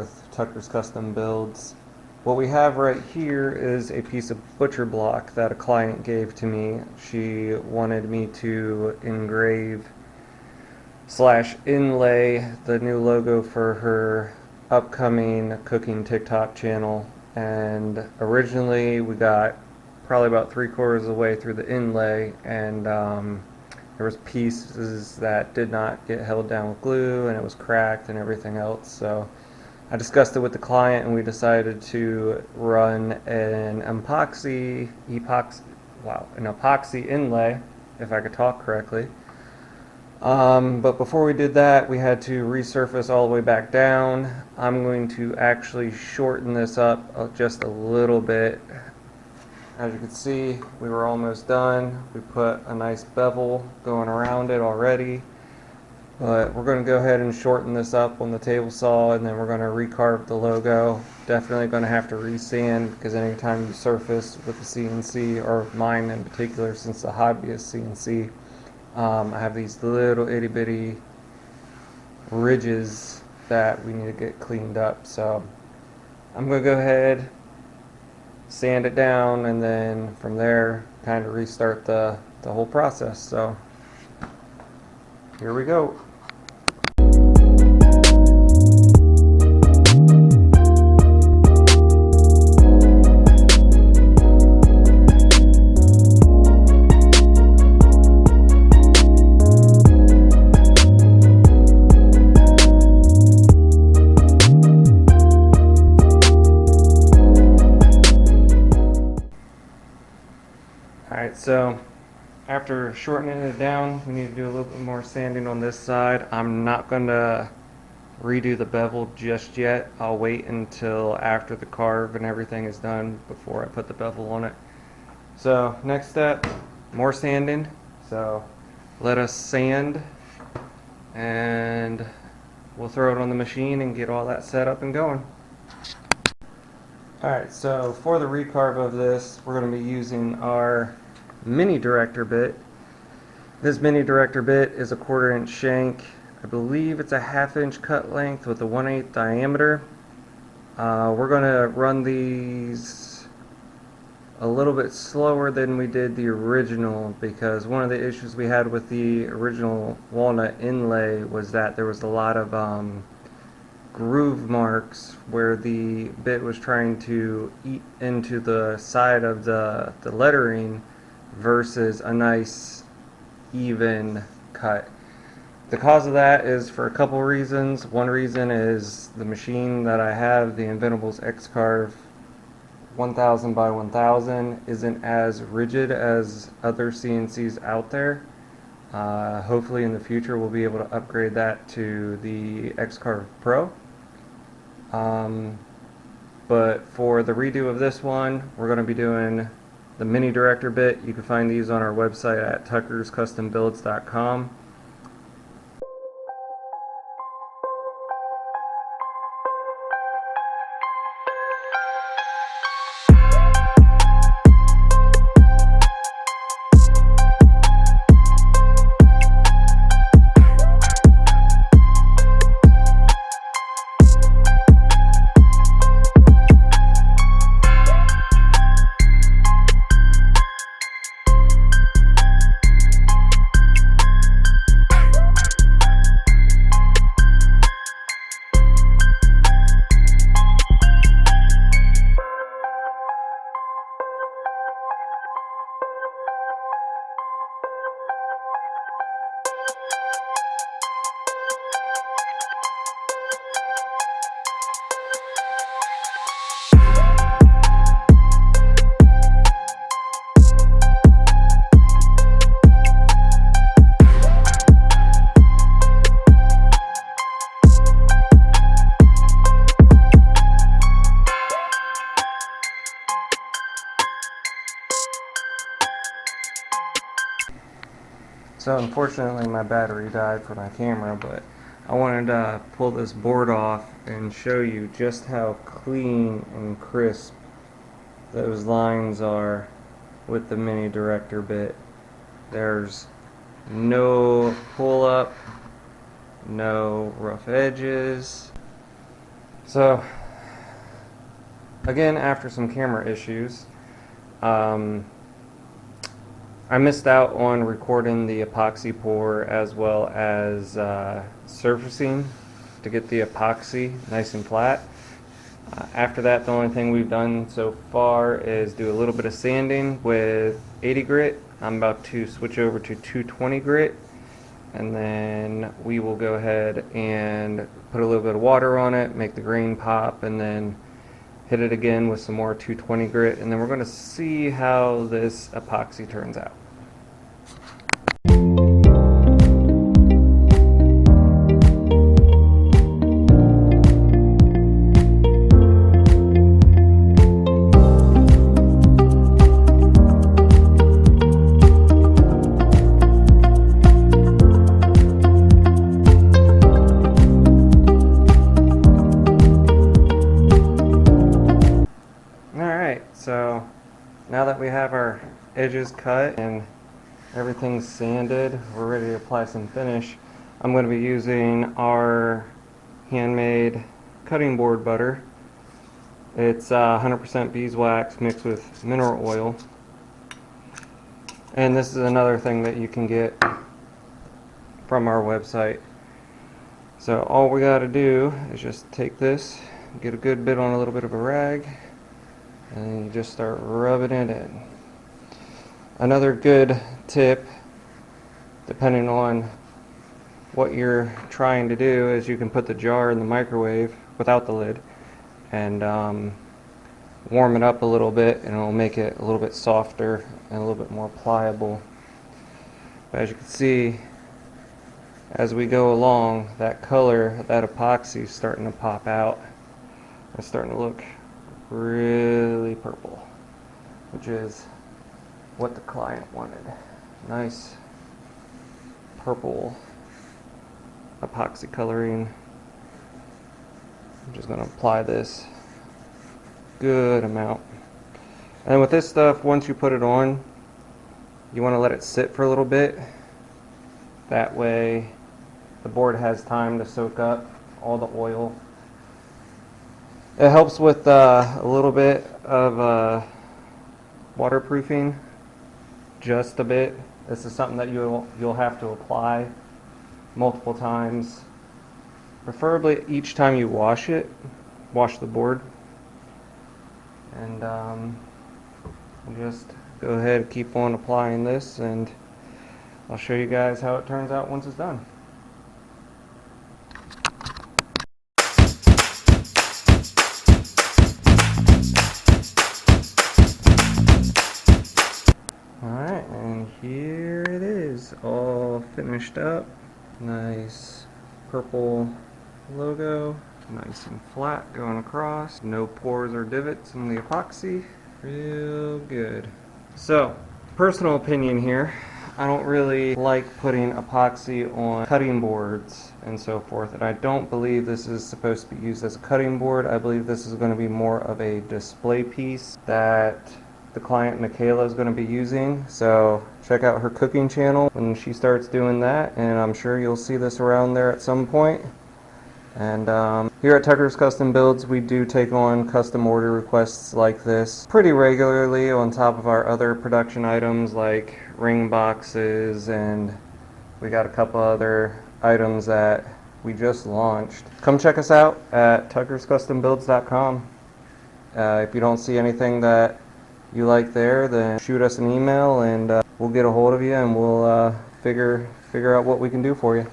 with Tucker's Custom Builds. What we have right here is a piece of butcher block that a client gave to me. She wanted me to engrave / inlay the new logo for her upcoming cooking TikTok channel. And originally we got probably about 3/4 of the way through the inlay, and there was pieces that did not get held down with glue, and it was cracked and everything else. So I discussed it with the client, and we decided to run an epoxy inlay, if I could talk correctly. But before we did that, we had to resurface all the way back down. I'm going to actually shorten this up just a little bit. As you can see, we were almost done. We put a nice bevel going around it already. But we're going to go ahead and shorten this up on the table saw, and then we're going to recarve the logo. Definitely going to have to resand, because anytime you surface with the CNC, or mine in particular since the hobby is CNC, I have these little itty bitty ridges that we need to get cleaned up. So I'm going to go ahead, sand it down, and then from there kind of restart the whole process. So here we go. Alright, so after shortening it down, we need to do a little bit more sanding on this side. I'm not going to redo the bevel just yet. I'll wait until after the carve and everything is done before I put the bevel on it. So next step, more sanding. So let us sand, and we'll throw it on the machine and get all that set up and going. Alright, so for the recarve of this, we're going to be using our mini director bit. This mini director bit is a 1/4 inch shank. I believe it's a 1/2 inch cut length with a 1/8 diameter. We're going to run these a little bit slower than we did the original, because one of the issues we had with the original walnut inlay was that there was a lot of groove marks where the bit was trying to eat into the side of the lettering versus a nice even cut. The cause of that is for a couple reasons. One reason is the machine that I have, the Inventables X-Carve 1000 by 1000, isn't as rigid as other CNCs out there. Hopefully in the future we'll be able to upgrade that to the X-Carve Pro. But for the redo of this one, we're going to be doing the mini director bit. You can find these on our website at tuckerscustombuilds.com. So unfortunately my battery died for my camera, but I wanted to pull this board off and show you just how clean and crisp those lines are with the mini director bit. There's no pull up, no rough edges. So again, after some camera issues, I missed out on recording the epoxy pour as well as surfacing to get the epoxy nice and flat. After that, the only thing we've done so far is do a little bit of sanding with 80 grit. I'm about to switch over to 220 grit, and then we will go ahead and put a little bit of water on it, make the grain pop, and then hit it again with some more 220 grit, and then we're going to see how this epoxy turns out. So now that we have our edges cut and everything's sanded, we're ready to apply some finish. I'm going to be using our handmade cutting board butter. It's 100% beeswax mixed with mineral oil. And this is another thing that you can get from our website. So all we got to do is just take this, get a good bit on a little bit of a rag, and you just start rubbing it in. Another good tip, depending on what you're trying to do, is you can put the jar in the microwave without the lid and warm it up a little bit, and it'll make it a little bit softer and a little bit more pliable. But as you can see, as we go along, that color, that epoxy is starting to pop out. It's starting to look really purple, which is what the client wanted. Nice purple epoxy coloring. I'm just going to apply this good amount. And with this stuff, once you put it on, you want to let it sit for a little bit. That way the board has time to soak up all the oil. It helps with a little bit of waterproofing, just a bit. This is something that you'll have to apply multiple times, preferably each time you wash the board. And just go ahead and keep on applying this, and I'll show you guys how it turns out once it's done. Alright, and here it is, all finished up. Nice purple logo, nice and flat going across, no pores or divots in the epoxy. Real good. So, personal opinion here, I don't really like putting epoxy on cutting boards and so forth, and I don't believe this is supposed to be used as a cutting board. I believe this is going to be more of a display piece that the client Michaela is going to be using. So check out her cooking channel when she starts doing that, and I'm sure you'll see this around there at some point. And here at Tucker's Custom Builds, we do take on custom order requests like this pretty regularly on top of our other production items like ring boxes, and we got a couple other items that we just launched. Come check us out at tuckerscustombuilds.com. If you don't see anything that you like there, then shoot us an email, and we'll get a hold of you, and we'll figure out what we can do for you.